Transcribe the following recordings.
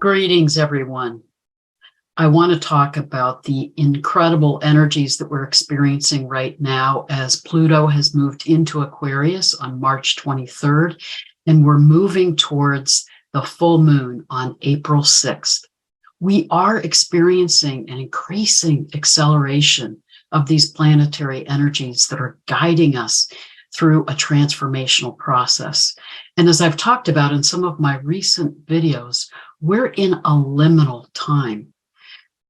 Greetings, everyone. I want to talk about the incredible energies that we're experiencing right now as Pluto has moved into Aquarius on March 23rd, and we're moving towards the full moon on April 6th. We are experiencing an increasing acceleration of these planetary energies that are guiding us through a transformational process. And as I've talked about in some of my recent videos, we're in a liminal time.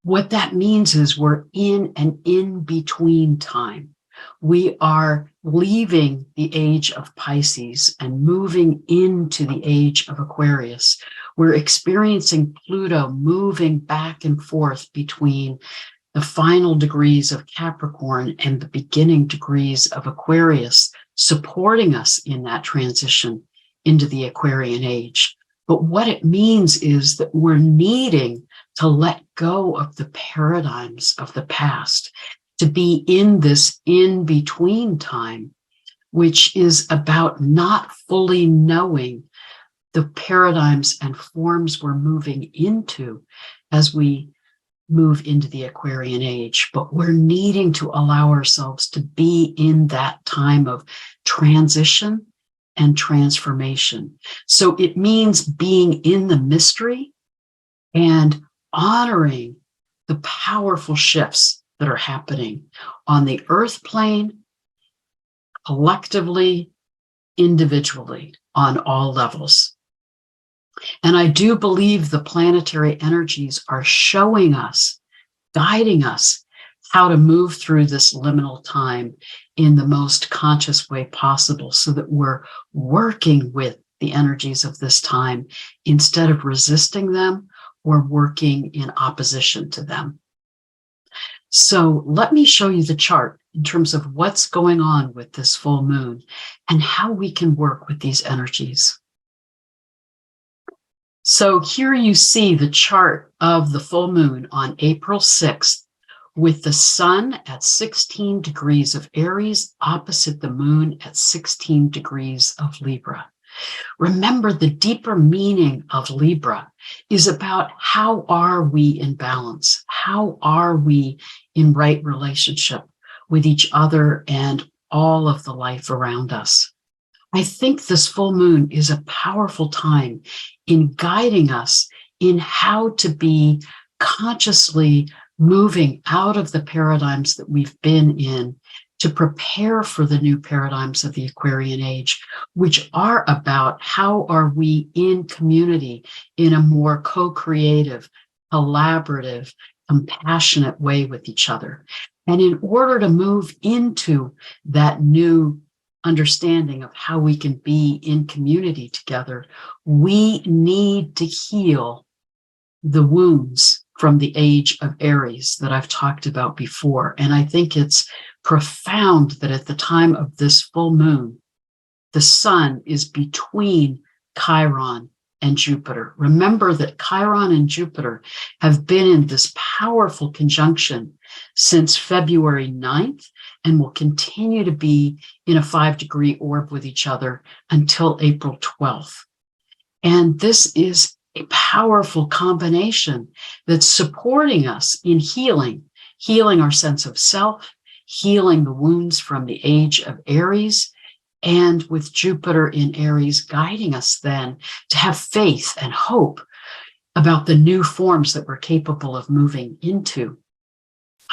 What that means is we're in an in-between time. We are leaving the age of Pisces and moving into the age of Aquarius. We're experiencing Pluto moving back and forth between the final degrees of Capricorn and the beginning degrees of Aquarius, supporting us in that transition into the Aquarian age. But what it means is that we're needing to let go of the paradigms of the past, to be in this in-between time, which is about not fully knowing the paradigms and forms we're moving into as we move into the Aquarian age. But we're needing to allow ourselves to be in that time of transition and transformation. So it means being in the mystery and honoring the powerful shifts that are happening on the earth plane, collectively, individually, on all levels. And I do believe the planetary energies are showing us, guiding us, how to move through this liminal time in the most conscious way possible so that we're working with the energies of this time instead of resisting them or working in opposition to them. So let me show you the chart in terms of what's going on with this full moon and how we can work with these energies. So here you see the chart of the full moon on April 6th, with the sun at 16 degrees of Aries opposite the moon at 16 degrees of Libra. Remember, the deeper meaning of Libra is about how are we in balance? How are we in right relationship with each other and all of the life around us? I think this full moon is a powerful time in guiding us in how to be consciously moving out of the paradigms that we've been in to prepare for the new paradigms of the Aquarian age, which are about how are we in community in a more co-creative, collaborative, compassionate way with each other. And in order to move into that new understanding of how we can be in community together, we need to heal the wounds from the age of Aries that I've talked about before. And I think it's profound that at the time of this full moon, the sun is between Chiron and Jupiter. Remember that Chiron and Jupiter have been in this powerful conjunction since February 9th and will continue to be in a 5-degree orb with each other until April 12th. And this is a powerful combination that's supporting us in healing our sense of self, healing the wounds from the age of Aries, and with Jupiter in Aries guiding us then to have faith and hope about the new forms that we're capable of moving into.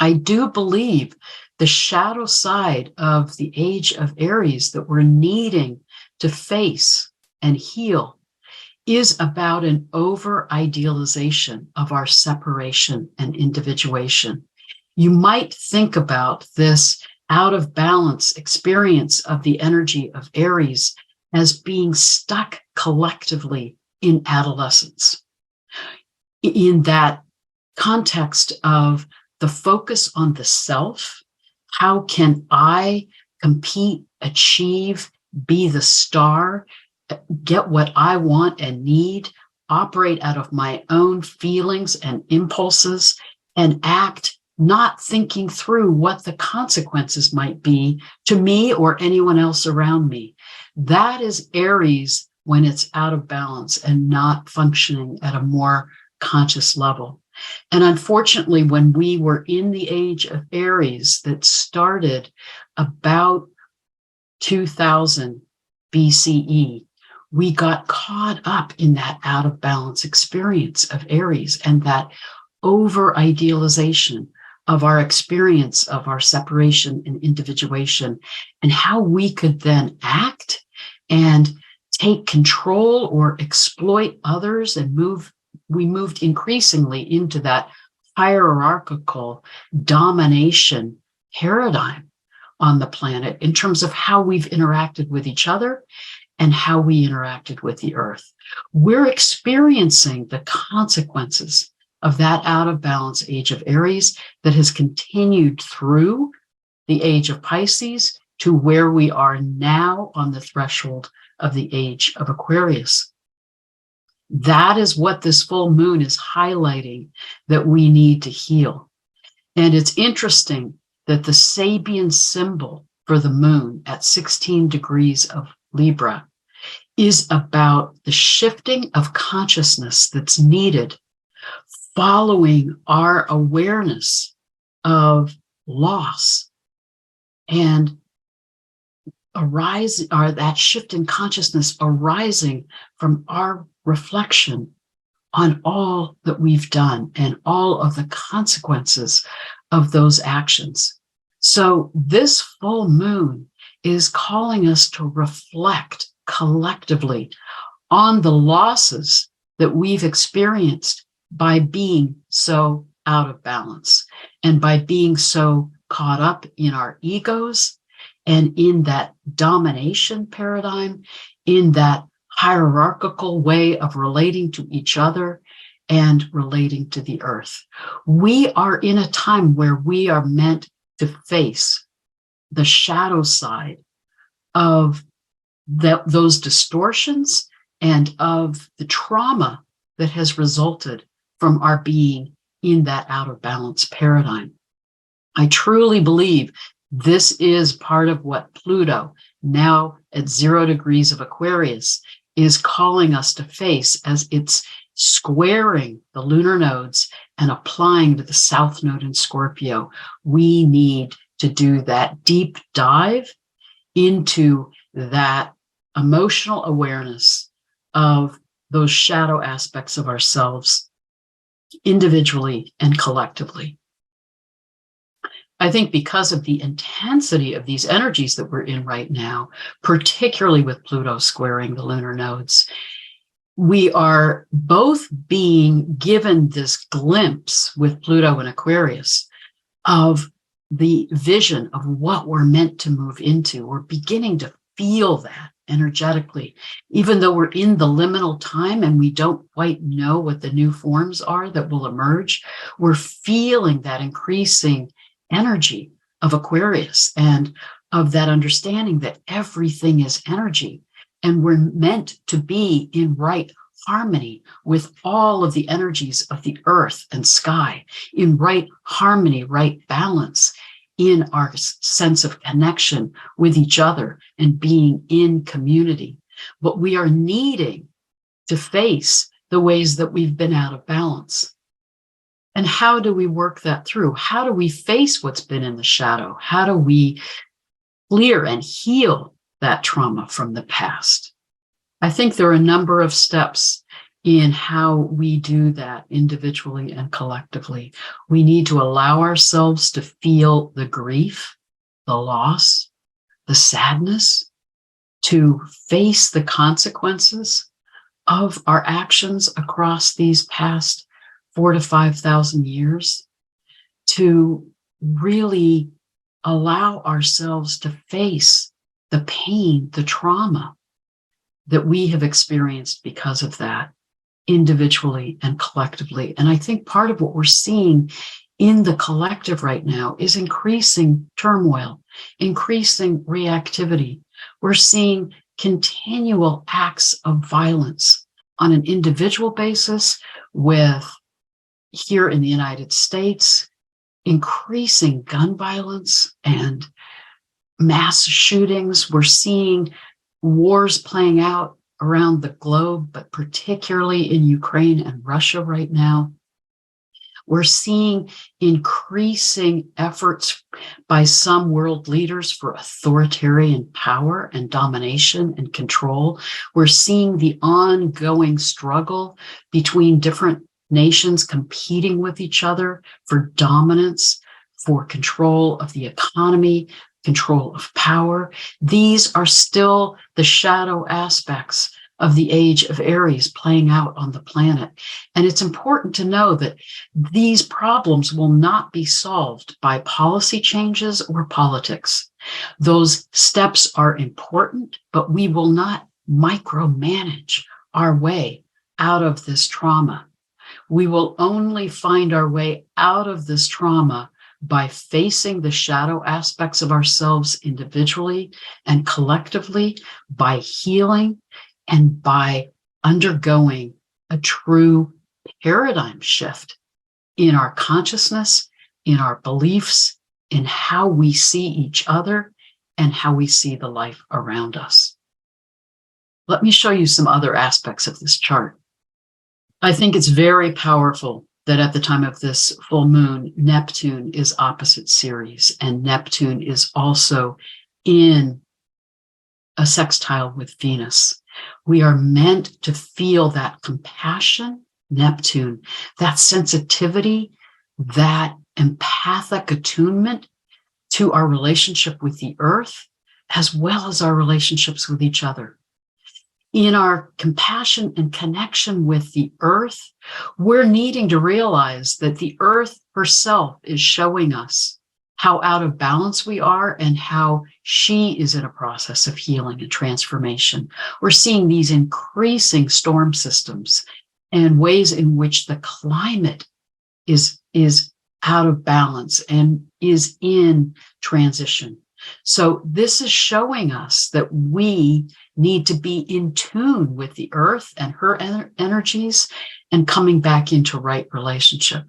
I do believe the shadow side of the age of Aries that we're needing to face and heal is about an over-idealization of our separation and individuation. You might think about this out of balance experience of the energy of Aries as being stuck collectively in adolescence. In that context of the focus on the self, how can I compete, achieve, be the star, get what I want and need, operate out of my own feelings and impulses, and act not thinking through what the consequences might be to me or anyone else around me. That is Aries when it's out of balance and not functioning at a more conscious level. And unfortunately, when we were in the age of Aries that started about 2000 BCE, we got caught up in that out of balance experience of Aries and that over idealization of our experience of our separation and individuation, and how we could then act and take control or exploit others and we moved increasingly into that hierarchical domination paradigm on the planet in terms of how we've interacted with each other and how we interacted with the earth. We're experiencing the consequences of that out of balance age of Aries that has continued through the age of Pisces to where we are now on the threshold of the age of Aquarius. That is what this full moon is highlighting that we need to heal. And it's interesting that the Sabian symbol for the moon at 16 degrees of Libra is about the shifting of consciousness that's needed following our awareness of loss and that shift in consciousness arising from our reflection on all that we've done and all of the consequences of those actions. So this full moon is calling us to reflect collectively on the losses that we've experienced by being so out of balance and by being so caught up in our egos and in that domination paradigm, in that hierarchical way of relating to each other and relating to the earth. We are in a time where we are meant to face the shadow side of those distortions and of the trauma that has resulted from our being in that out of balance paradigm. I truly believe this is part of what Pluto, now at 0 degrees of Aquarius, is calling us to face as it's squaring the lunar nodes and applying to the South Node in Scorpio. We need to do that deep dive into that emotional awareness of those shadow aspects of ourselves individually and collectively. I think because of the intensity of these energies that we're in right now, particularly with Pluto squaring the lunar nodes, we are both being given this glimpse with Pluto and Aquarius of the vision of what we're meant to move into. We're beginning to feel that energetically, even though we're in the liminal time and we don't quite know what the new forms are that will emerge. We're feeling that increasing energy of Aquarius and of that understanding that everything is energy and we're meant to be in right harmony with all of the energies of the earth and sky, in right harmony, right balance in our sense of connection with each other and being in community. But we are needing to face the ways that we've been out of balance. And how do we work that through? How do we face what's been in the shadow? How do we clear and heal that trauma from the past? I think there are a number of steps in how we do that individually and collectively. We need to allow ourselves to feel the grief, the loss, the sadness, to face the consequences of our actions across these past 4,000 to 5,000 years, to really allow ourselves to face the pain, the trauma that we have experienced because of that, individually and collectively. And I think part of what we're seeing in the collective right now is increasing turmoil, increasing reactivity. We're seeing continual acts of violence on an individual basis, with here in the United States, increasing gun violence and mass shootings. We're seeing wars playing out around the globe, but particularly in Ukraine and Russia right now. We're seeing increasing efforts by some world leaders for authoritarian power and domination and control. We're seeing the ongoing struggle between different nations competing with each other for dominance, for control of the economy, control of power. These are still the shadow aspects of the age of Aries playing out on the planet. And it's important to know that these problems will not be solved by policy changes or politics. Those steps are important, but we will not micromanage our way out of this trauma. We will only find our way out of this trauma by facing the shadow aspects of ourselves individually and collectively, by healing, and by undergoing a true paradigm shift in our consciousness, in our beliefs, in how we see each other, and how we see the life around us. Let me show you some other aspects of this chart. I think it's very powerful that at the time of this full moon, Neptune is opposite Ceres, and Neptune is also in a sextile with Venus. We are meant to feel that compassion, Neptune, that sensitivity, that empathic attunement to our relationship with the earth, as well as our relationships with each other. In our compassion and connection with the earth, we're needing to realize that the earth herself is showing us how out of balance we are and how she is in a process of healing and transformation. We're seeing these increasing storm systems and ways in which the climate is out of balance and is in transition. So this is showing us that we need to be in tune with the earth and her energies and coming back into right relationship.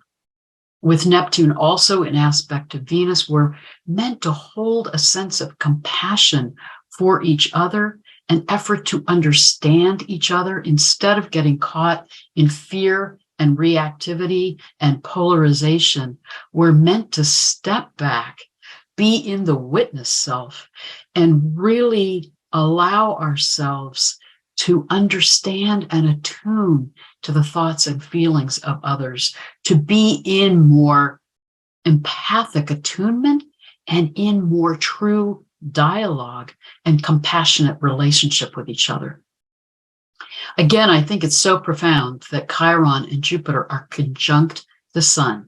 With Neptune also in aspect of Venus, we're meant to hold a sense of compassion for each other, an effort to understand each other instead of getting caught in fear and reactivity and polarization. We're meant to step back, be in the witness self, and really allow ourselves to understand and attune to the thoughts and feelings of others, to be in more empathic attunement and in more true dialogue and compassionate relationship with each other. Again, I think it's so profound that Chiron and Jupiter are conjunct the sun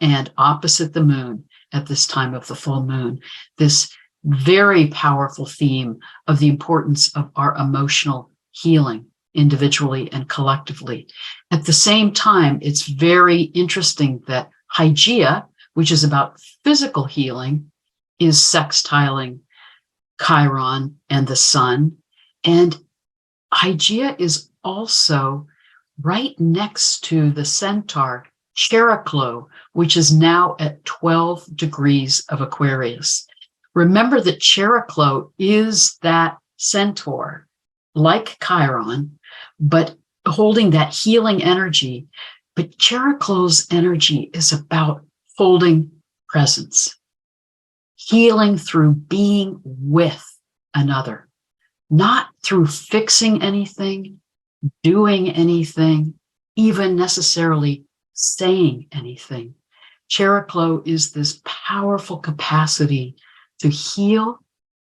and opposite the moon at this time of the full moon. This very powerful theme of the importance of our emotional healing individually and collectively. At the same time, it's very interesting that Hygeia, which is about physical healing, is sextiling Chiron and the sun. And Hygeia is also right next to the centaur Chariklo, which is now at 12 degrees of Aquarius. Remember that Chariklo is that centaur, like Chiron, but holding that healing energy. But Chariklo's energy is about holding presence, healing through being with another, not through fixing anything, doing anything, even necessarily saying anything. Chariklo is this powerful capacity to heal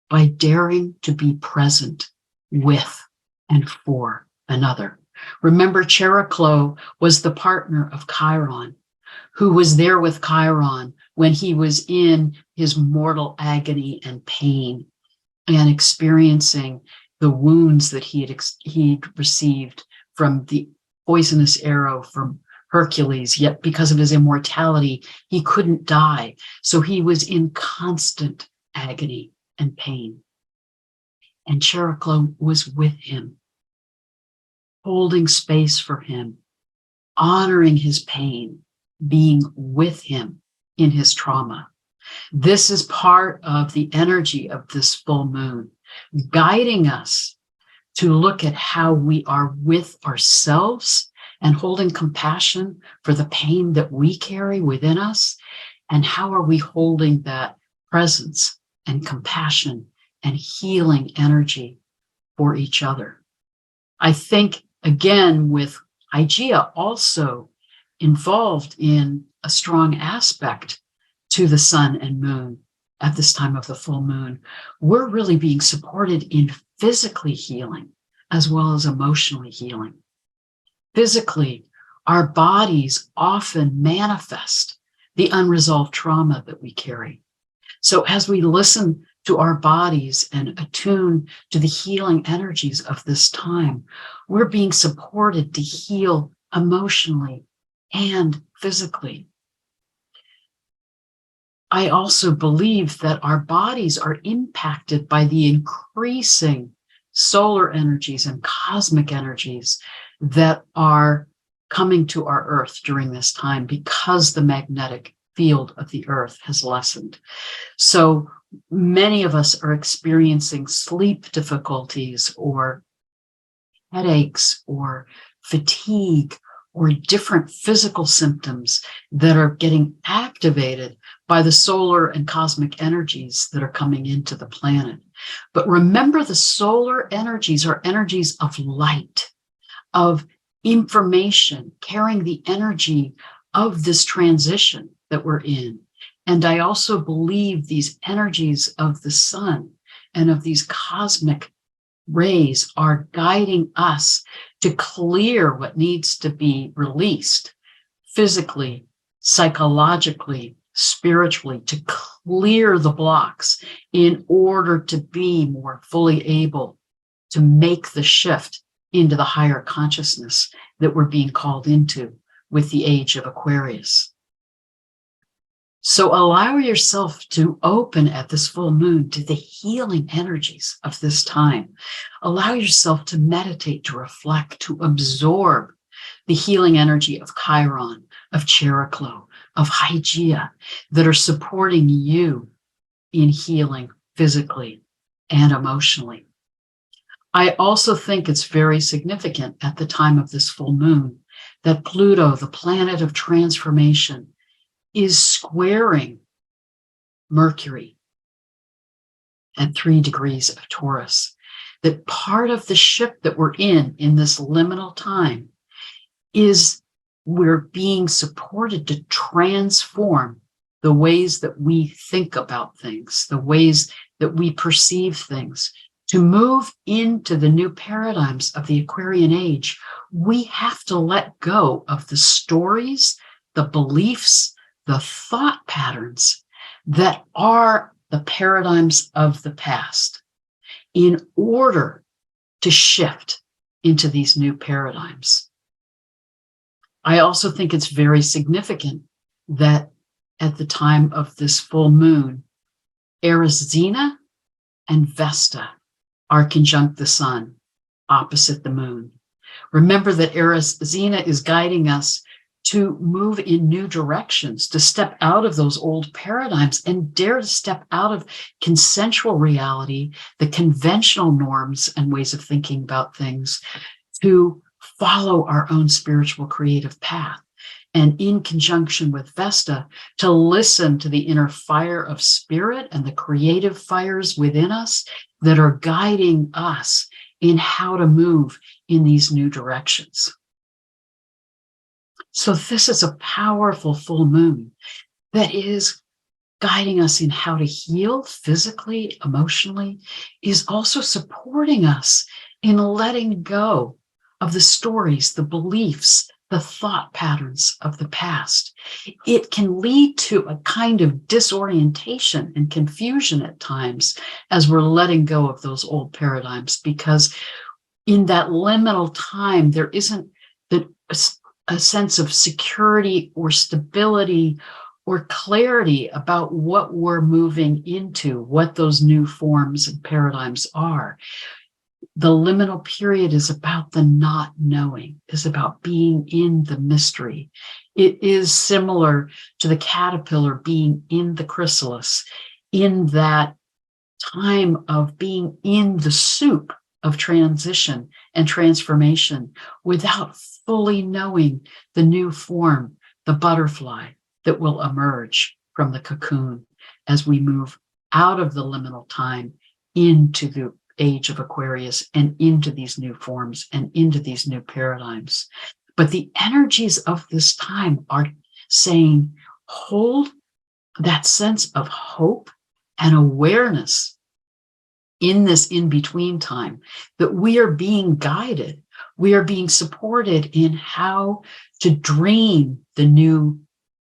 by daring to be present with and for another. Remember, Chariklo was the partner of Chiron, who was there with Chiron when he was in his mortal agony and pain and experiencing the wounds that he'd received from the poisonous arrow from Hercules, yet because of his immortality, he couldn't die. So he was in constant agony and pain. And Chariklo was with him, holding space for him, honoring his pain, being with him in his trauma. This is part of the energy of this full moon, guiding us to look at how we are with ourselves and holding compassion for the pain that we carry within us. And how are we holding that presence and compassion and healing energy for each other? I think, again, with Hygeia also involved in a strong aspect to the sun and moon at this time of the full moon, we're really being supported in physically healing as well as emotionally healing. Physically, our bodies often manifest the unresolved trauma that we carry. So as we listen to our bodies and attune to the healing energies of this time, we're being supported to heal emotionally and physically. I also believe that our bodies are impacted by the increasing solar energies and cosmic energies that are coming to our Earth during this time because the magnetic field of the Earth has lessened. So many of us are experiencing sleep difficulties or headaches or fatigue or different physical symptoms that are getting activated by the solar and cosmic energies that are coming into the planet. But remember, the solar energies are energies of light, of information, carrying the energy of this transition that we're in. And I also believe these energies of the sun and of these cosmic rays are guiding us to clear what needs to be released physically, psychologically, spiritually, to clear the blocks in order to be more fully able to make the shift into the higher consciousness that we're being called into with the age of Aquarius. So allow yourself to open at this full moon to the healing energies of this time. Allow yourself to meditate, to reflect, to absorb the healing energy of Chiron, of Chariklo, of Hygeia that are supporting you in healing physically and emotionally. I also think it's very significant at the time of this full moon that Pluto, the planet of transformation, is squaring Mercury at 3 degrees of Taurus. That part of the shift that we're in this liminal time is we're being supported to transform the ways that we think about things, the ways that we perceive things. To move into the new paradigms of the Aquarian age, we have to let go of the stories, the beliefs, the thought patterns that are the paradigms of the past in order to shift into these new paradigms. I also think it's very significant that at the time of this full moon, Eris Xena and Vesta are conjunct the sun opposite the moon. Remember that Eris Xena is guiding us to move in new directions, to step out of those old paradigms and dare to step out of consensual reality, the conventional norms and ways of thinking about things, to follow our own spiritual creative path. And in conjunction with Vesta, to listen to the inner fire of spirit and the creative fires within us that are guiding us in how to move in these new directions. So this is a powerful full moon that is guiding us in how to heal physically, emotionally, is also supporting us in letting go of the stories, the beliefs, the thought patterns of the past. It can lead to a kind of disorientation and confusion at times as we're letting go of those old paradigms, because in that liminal time, there isn't a sense of security or stability or clarity about what we're moving into, what those new forms and paradigms are. The liminal period is about the not knowing, is about being in the mystery. It is similar to the caterpillar being in the chrysalis, in that time of being in the soup of transition and transformation without fully knowing the new form, the butterfly that will emerge from the cocoon as we move out of the liminal time into the age of Aquarius and into these new forms and into these new paradigms. But the energies of this time are saying, hold that sense of hope and awareness in this in-between time, that we are being guided, we are being supported in how to dream the new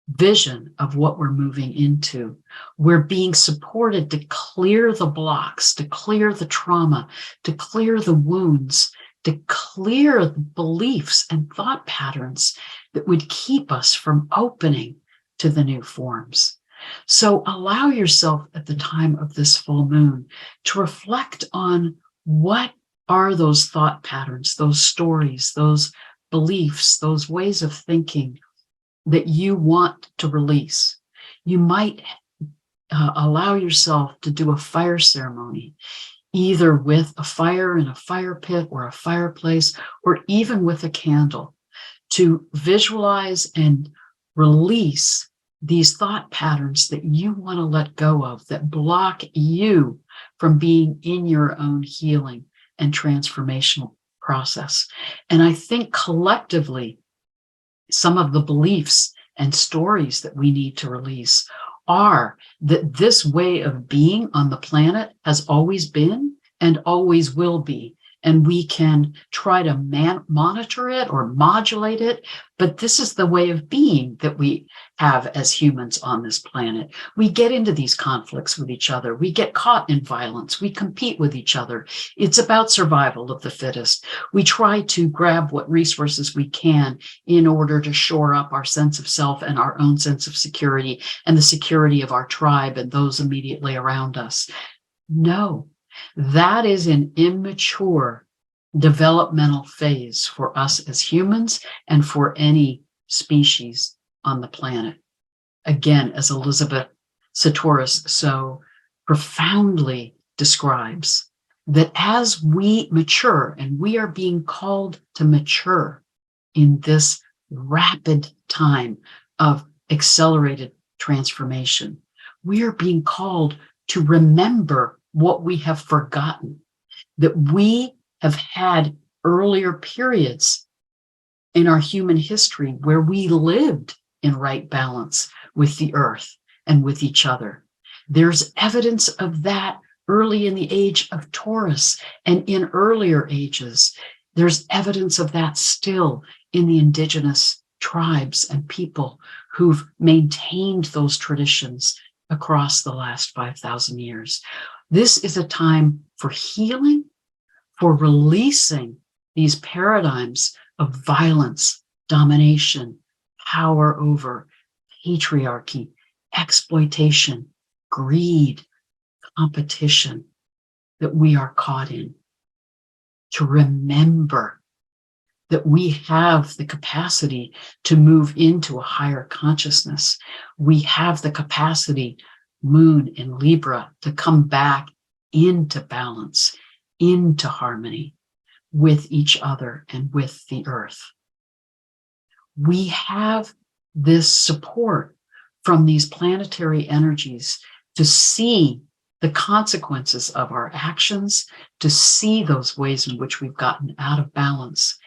vision of what we're moving into. We're being supported to clear the blocks, to clear the trauma, to clear the wounds, to clear the beliefs and thought patterns that would keep us from opening to the new forms. So allow yourself at the time of this full moon to reflect on what are those thought patterns, those stories, those beliefs, those ways of thinking that you want to release. You might allow yourself to do a fire ceremony, either with a fire in a fire pit or a fireplace, or even with a candle, to visualize and release these thought patterns that you want to let go of, that block you from being in your own healing and transformational process. And I think collectively, some of the beliefs and stories that we need to release are that this way of being on the planet has always been and always will be. And we can try to monitor it or modulate it, but this is the way of being that we have as humans on this planet. We get into these conflicts with each other. We get caught in violence. We compete with each other. It's about survival of the fittest. We try to grab what resources we can in order to shore up our sense of self and our own sense of security and the security of our tribe and those immediately around us. No. That is an immature developmental phase for us as humans and for any species on the planet. Again, as Elizabeth Sahtouris so profoundly describes, that as we mature, and we are being called to mature in this rapid time of accelerated transformation, we are being called to remember what we have forgotten, that we have had earlier periods in our human history where we lived in right balance with the earth and with each other. There's evidence of that early in the age of Taurus and in earlier ages. There's evidence of that still in the indigenous tribes and people who've maintained those traditions across the last 5,000 years. This is a time for healing, for releasing these paradigms of violence, domination, power over, patriarchy, exploitation, greed, competition that we are caught in. To remember that we have the capacity to move into a higher consciousness. We have the capacity, Moon in Libra, to come back into balance, into harmony with each other and with the earth. We have this support from these planetary energies to see the consequences of our actions, to see those ways in which we've gotten out of balance,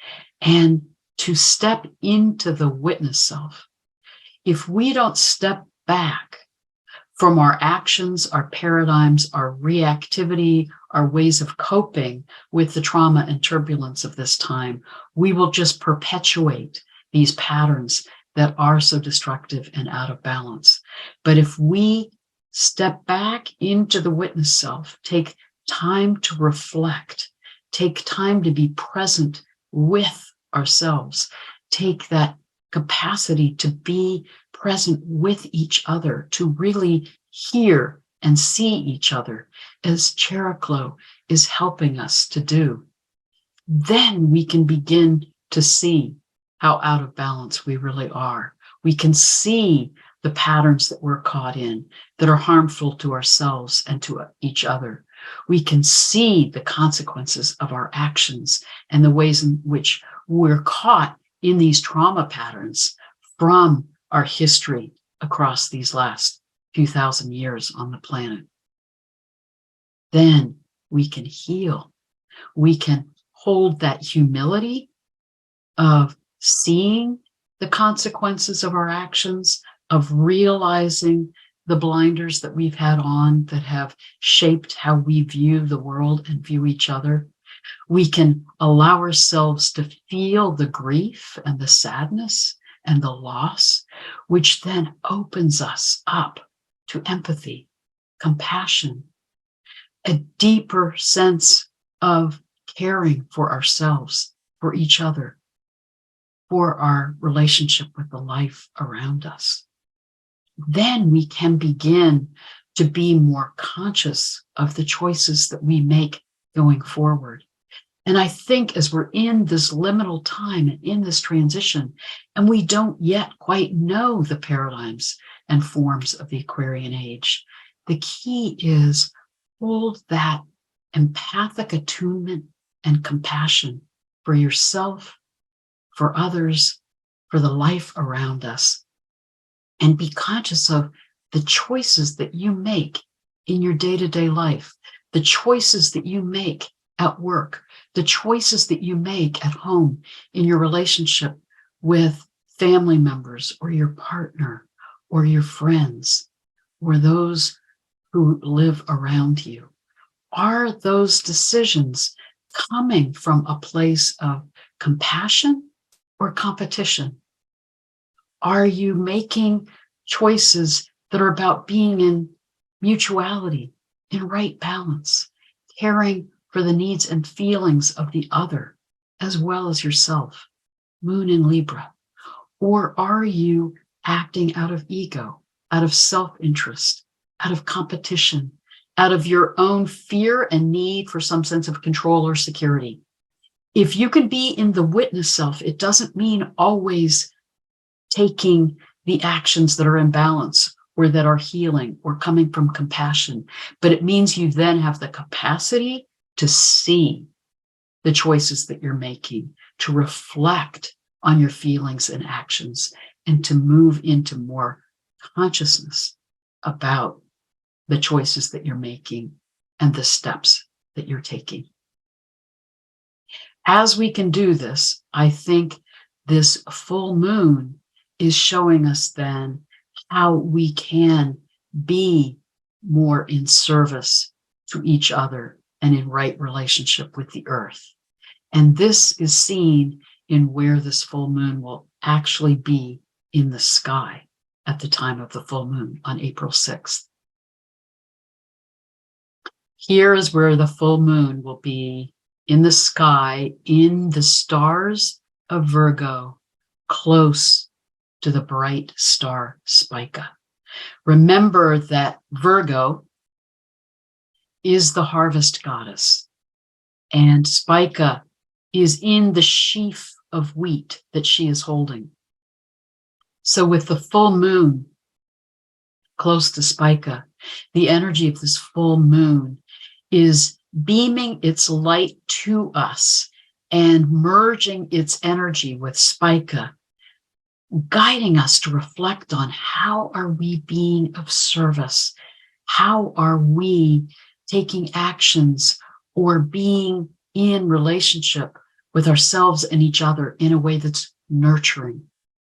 and to step into the witness self. If we don't step back from our actions, our paradigms, our reactivity, our ways of coping with the trauma and turbulence of this time, we will just perpetuate these patterns that are so destructive and out of balance. But if we step back into the witness self, take time to reflect, take time to be present with ourselves, take that capacity to be present with each other, to really hear and see each other, as Chariklo is helping us to do, then we can begin to see how out of balance we really are. We can see the patterns that we're caught in that are harmful to ourselves and to each other. We can see the consequences of our actions and the ways in which we're caught in these trauma patterns from our history across these last few thousand years on the planet. Then we can heal. We can hold that humility of seeing the consequences of our actions, of realizing the blinders that we've had on that have shaped how we view the world and view each other. We can allow ourselves to feel the grief and the sadness and the loss, which then opens us up to empathy, compassion, a deeper sense of caring for ourselves, for each other, for our relationship with the life around us. Then we can begin to be more conscious of the choices that we make going forward. And I think as we're in this liminal time and in this transition, and we don't yet quite know the paradigms and forms of the Aquarian age, the key is hold that empathic attunement and compassion for yourself, for others, for the life around us, and be conscious of the choices that you make in your day-to-day life, the choices that you make at work, the choices that you make at home in your relationship with family members or your partner or your friends or those who live around you. Are those decisions coming from a place of compassion or competition? Are you making choices that are about being in mutuality, in right balance, caring for the needs and feelings of the other, as well as yourself, Moon in Libra? Or are you acting out of ego, out of self-interest, out of competition, out of your own fear and need for some sense of control or security? If you can be in the witness self, it doesn't mean always taking the actions that are in balance or that are healing or coming from compassion, but it means you then have the capacity to see the choices that you're making, to reflect on your feelings and actions, and to move into more consciousness about the choices that you're making and the steps that you're taking. As we can do this, I think this full moon is showing us then how we can be more in service to each other and in right relationship with the earth. And this is seen in where this full moon will actually be in the sky at the time of the full moon on April 6th. Here is where the full moon will be in the sky, in the stars of Virgo, close to the bright star Spica. Remember that Virgo is the harvest goddess, and Spica is in the sheaf of wheat that she is holding. So with the full moon close to Spica, the energy of this full moon is beaming its light to us and merging its energy with Spica, guiding us to reflect on how are we being of service? How are we taking actions or being in relationship with ourselves and each other in a way that's nurturing,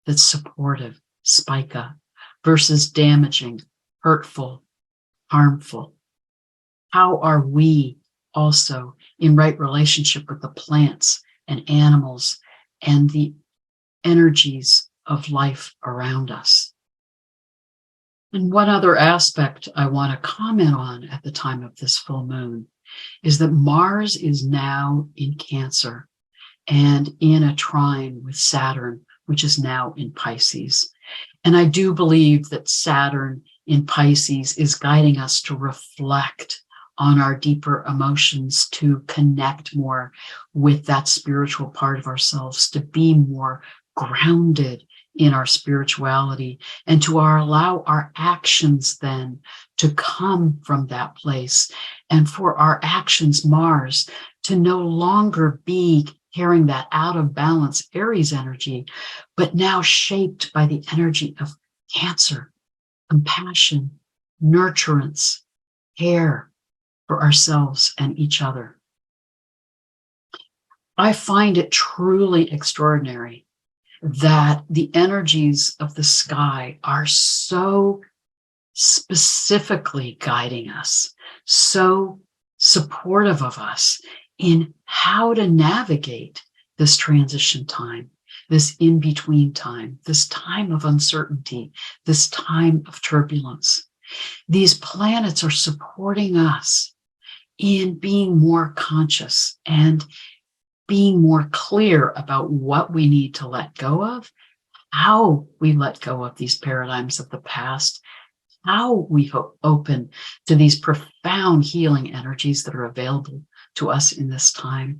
that's supportive, Spica, versus damaging, hurtful, harmful? How are we also in right relationship with the plants and animals and the energies of life around us? And one other aspect I want to comment on at the time of this full moon is that Mars is now in Cancer and in a trine with Saturn, which is now in Pisces. And I do believe that Saturn in Pisces is guiding us to reflect on our deeper emotions, to connect more with that spiritual part of ourselves, to be more grounded in our spirituality, and to allow our actions then to come from that place, and for our actions, Mars, to no longer be carrying that out of balance Aries energy, but now shaped by the energy of Cancer, compassion, nurturance, care for ourselves and each other. I find it truly extraordinary that the energies of the sky are so specifically guiding us, so supportive of us in how to navigate this transition time, this in-between time, this time of uncertainty, this time of turbulence. These planets are supporting us in being more conscious and being more clear about what we need to let go of, how we let go of these paradigms of the past, how we open to these profound healing energies that are available to us in this time,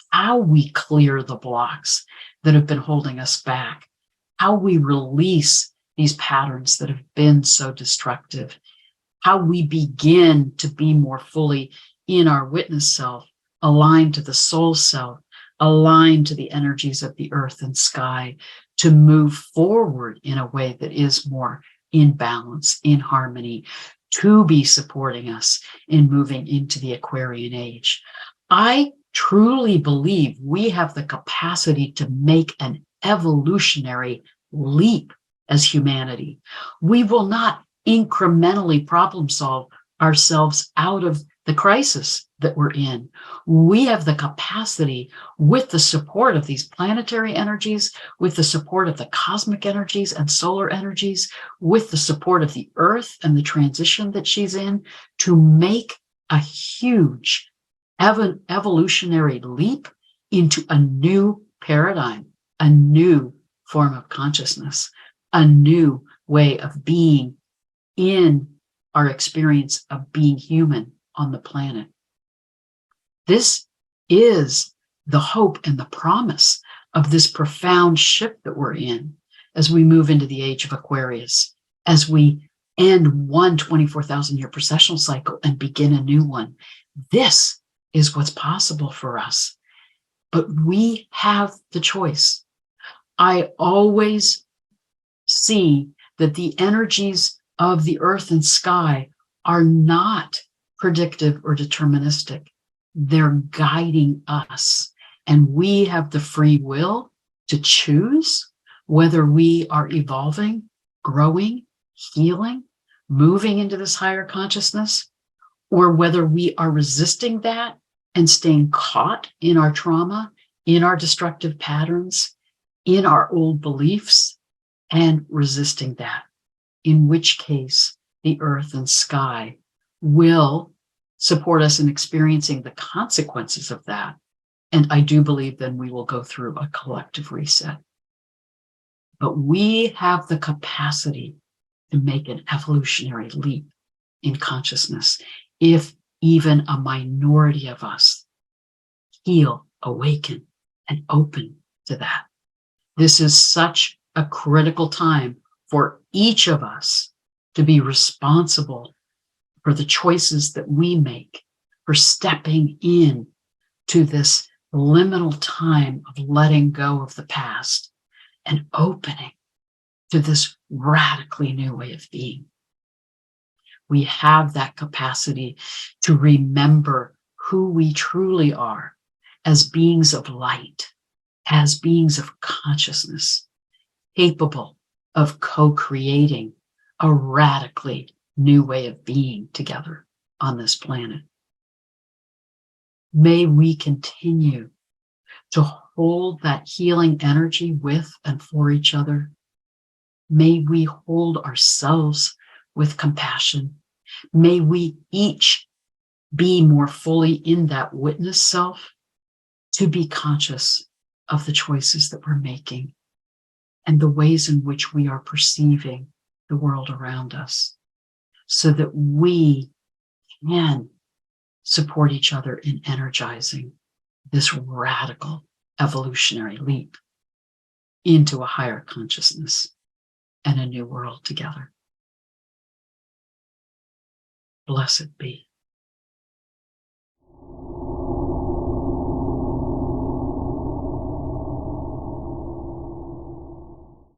how we clear the blocks that have been holding us back, how we release these patterns that have been so destructive, how we begin to be more fully in our witness self, aligned to the soul self, aligned to the energies of the earth and sky, to move forward in a way that is more in balance, in harmony, to be supporting us in moving into the Aquarian age. I truly believe we have the capacity to make an evolutionary leap as humanity. We will not incrementally problem solve ourselves out of the crisis that we're in. We have the capacity, with the support of these planetary energies, with the support of the cosmic energies and solar energies, with the support of the earth and the transition that she's in, to make a huge evolutionary leap into a new paradigm, a new form of consciousness, a new way of being in our experience of being human on the planet. This is the hope and the promise of this profound shift that we're in as we move into the age of Aquarius, as we end one 24,000-year precessional cycle and begin a new one. This is what's possible for us, but we have the choice. I always see that the energies of the earth and sky are not predictive or deterministic. They're guiding us, and we have the free will to choose whether we are evolving, growing, healing, moving into this higher consciousness, or whether we are resisting that and staying caught in our trauma, in our destructive patterns, in our old beliefs, and resisting that, in which case the earth and sky will support us in experiencing the consequences of that. And I do believe then we will go through a collective reset. But we have the capacity to make an evolutionary leap in consciousness if even a minority of us heal, awaken, and open to that. This is such a critical time for each of us to be responsible for the choices that we make, for stepping in to this liminal time of letting go of the past and opening to this radically new way of being. We have that capacity to remember who we truly are as beings of light, as beings of consciousness, capable of co-creating a radically new way of being together on this planet. May we continue to hold that healing energy with and for each other. May we hold ourselves with compassion. May we each be more fully in that witness self, to be conscious of the choices that we're making and the ways in which we are perceiving the world around us, so that we can support each other in energizing this radical evolutionary leap into a higher consciousness and a new world together. Blessed be.